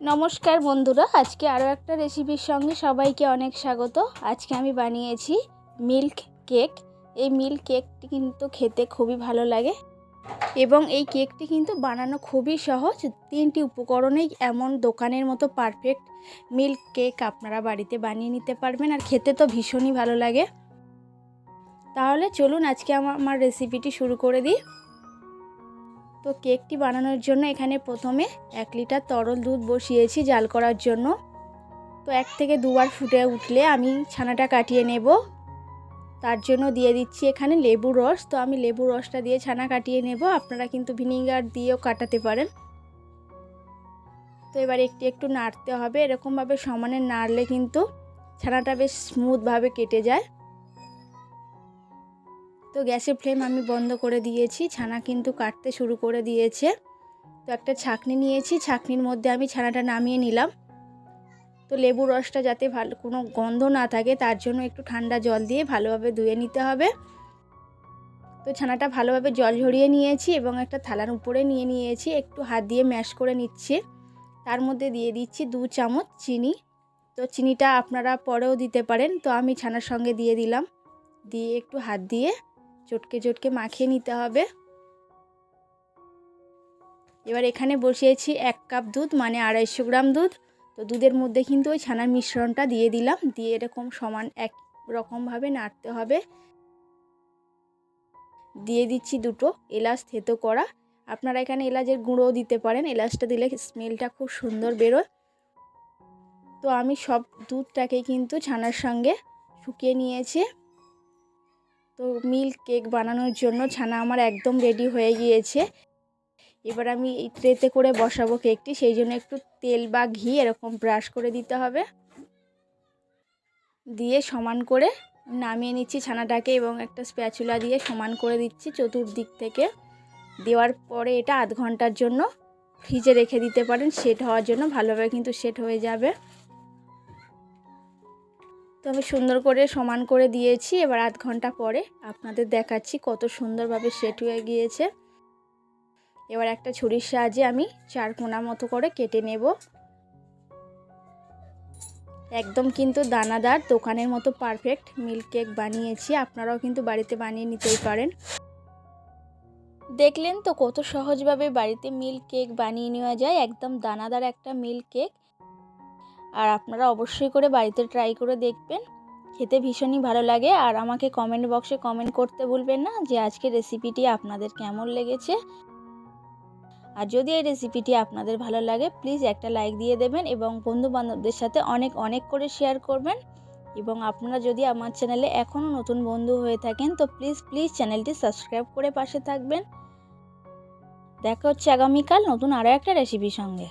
নমস্কার বন্ধুরা, আজকে আরও একটা রেসিপির সঙ্গে সবাইকে অনেক স্বাগত। আজকে আমি বানিয়েছি মিল্ক কেক। এই মিল্ক কেকটি কিন্তু খেতে খুবই ভালো লাগে এবং এই কেকটি কিন্তু বানানো খুবই সহজ। 3টি উপকরণেই এমন দোকানের মতো পারফেক্ট মিল্ক কেক আপনারা বাড়িতে বানিয়ে নিতে পারবেন, আর খেতে তো ভীষণই ভালো লাগে। তাহলে চলুন আজকে আমার রেসিপিটি শুরু করে দিই। তো কেকটি বানানোর জন্য এখানে প্রথমে 1 লিটার তরল দুধ বসিয়েছি জাল করার জন্য। তো 1 থেকে 2 বার ফুটে উঠলে আমি ছানাটা কাটিয়ে নেব। তার জন্য দিয়ে দিচ্ছি এখানে লেবুর রস। তো আমি লেবুর রসটা দিয়ে ছানা কাটিয়ে নেব, আপনারা কিন্তু ভিনিগার দিয়েও কাটাতে পারেন। তো এবার একটু নাড়তে হবে, এরকমভাবে সমানে নাড়লে কিন্তু ছানাটা বেশ স্মুথভাবে কেটে যায়। তো গ্যাসের ফ্লেম আমি বন্ধ করে দিয়েছি, ছানা কিন্তু কাটতে শুরু করে দিয়েছে। তো একটা ছাঁকনি নিয়েছি, ছাঁকনির মধ্যে আমি ছানাটা নামিয়ে নিলাম। তো লেবুর রসটা যাতে ভালো কোনো গন্ধ না থাকে তার জন্য একটু ঠান্ডা জল দিয়ে ভালোভাবে ধুয়ে নিতে হবে। তো ছানাটা ভালোভাবে জল ঝরিয়ে নিয়েছি এবং একটা থালার উপরে নিয়েছি, একটু হাত দিয়ে ম্যাশ করে নিচ্ছি। তার মধ্যে দিয়ে দিচ্ছি 2 চামচ চিনি। তো চিনিটা আপনারা পরেও দিতে পারেন, তো আমি ছানার সঙ্গে দিয়ে দিলাম। দিয়ে একটু হাত দিয়ে চটকে মাখিয়ে নিতে হবে। এবার এখানে বসিয়েছি 1 কাপ দুধ, মানে 250 গ্রাম দুধ। তো দুধের মধ্যে কিন্তু ওই ছানার মিশ্রণটা দিয়ে দিলাম, দিয়ে এরকম সমান এক রকমভাবে নাড়তে হবে। দিয়ে দিচ্ছি 2টো এলাচ থেতো করা। আপনারা এখানে এলাচের গুঁড়োও দিতে পারেন, এলাচটা দিলে স্মেলটা খুব সুন্দর বেরোয়। তো আমি সব দুধটাকে কিন্তু ছানার সঙ্গে শুকিয়ে নিয়েছি। তো মিল্ক কেক বানানোর জন্য ছানা আমার একদম রেডি হয়ে গিয়েছে। এবার আমি এই ট্রেতে করে বসাবো কেকটি, সেই জন্য একটু তেল বা ঘি এরকম ব্রাশ করে দিতে হবে। দিয়ে সমান করে নামিয়ে নিচ্ছি ছানাটাকে এবং একটা স্প্যাচুলা দিয়ে সমান করে দিচ্ছি চতুর্দিক থেকে। দেওয়ার পরে এটা আধ ঘন্টার জন্য ফ্রিজে রেখে দিতে পারেন সেট হওয়ার জন্য, ভালোভাবে কিন্তু সেট হয়ে যাবে। তো আমি সুন্দর করে সমান করে দিয়েছি। এবার আধ ঘন্টা পরে আপনাদের দেখাচ্ছি কত সুন্দরভাবে সেট হয়ে গিয়েছে। এবার একটা ছুরির সাহায্যে আমি 4 কোণা মতো করে কেটে নেব। একদম কিন্তু দানাদার দোকানের মতো পারফেক্ট মিল্ক কেক বানিয়েছি, আপনারাও কিন্তু বাড়িতে বানিয়ে নিতেই পারেন। দেখলেন তো কত সহজভাবে বাড়িতে মিল্ক কেক বানিয়ে নেওয়া যায়, একদম দানাদার একটা মিল্ক কেক। আর আপনারা অবশ্যই করে বাড়িতে ট্রাই করে দেখবেন, খেতে ভীষণই ভালো লাগে। আর আমাকে কমেন্ট বক্সে কমেন্ট করতে ভুলবেন না যে আজকের রেসিপিটি আপনাদের কেমন লেগেছে। আর যদি এই রেসিপিটি আপনাদের ভালো লাগে প্লিজ একটা লাইক দিয়ে দেবেন এবং বন্ধু বান্ধবদের সাথে অনেক করে শেয়ার করবেন। এবং আপনারা যদি আমার চ্যানেলে এখনও নতুন বন্ধু হয়ে থাকেন তো প্লিজ চ্যানেলটি সাবস্ক্রাইব করে পাশে থাকবেন। দেখা হচ্ছে আগামীকাল নতুন আরও একটা রেসিপির সঙ্গে।